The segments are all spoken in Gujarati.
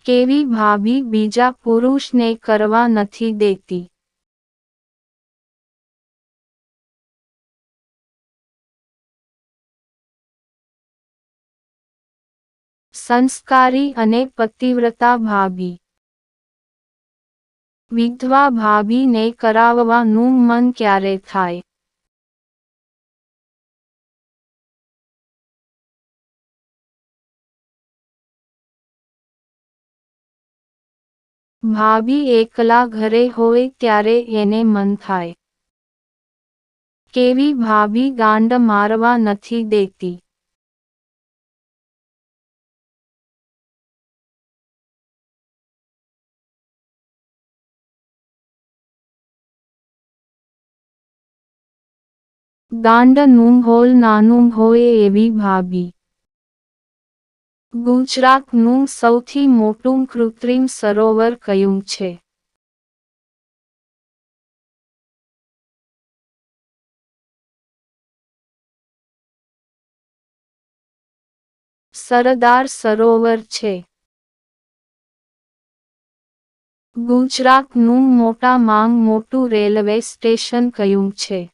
કેવી ભાભી બીજા પુરુષને કરવા નથી દેતી. સંસ્કારી અને પતિવ્રતા ભાભી. વિધવા ભાભીને કરાવવાનું મન ક્યારે થાય? ભાભી એકલા ઘરે હોય ત્યારે એને મન થાય. કેવી ભાભી ગાંડ મારવા નથી દેતી. ગાંડનું હોલ નાનું હોય એવી ભાભી. ગુજરાતનું સૌથી મોટું કૃત્રિમ સરોવર કયું છે? સરદાર સરોવર છે. ગુજરાતનું મોટામાં મોટું રેલવે સ્ટેશન કયું છે?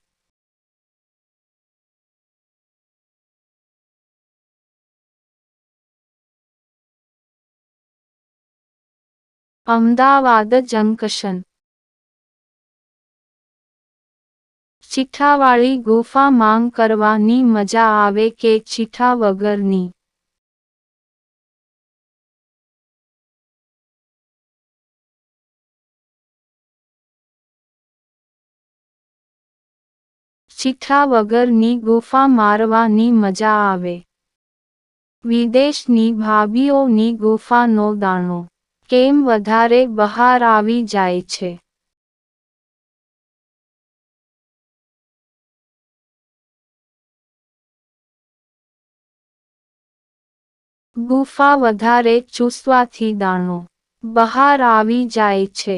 અમદાવાદ જંકશન. ચીઠાવાળી ગુફા માંગ કરવાની મજા આવે કે ચીઠા વગરની? ચીઠા વગરની ગુફા મારવાની મજા આવે. વિદેશની ભાભીઓની ગુફાનો દાણો કેમ વધારે બહાર આવી જાય છે? ગુફા વધારે ચૂસવાથી દાણો બહાર આવી જાય છે.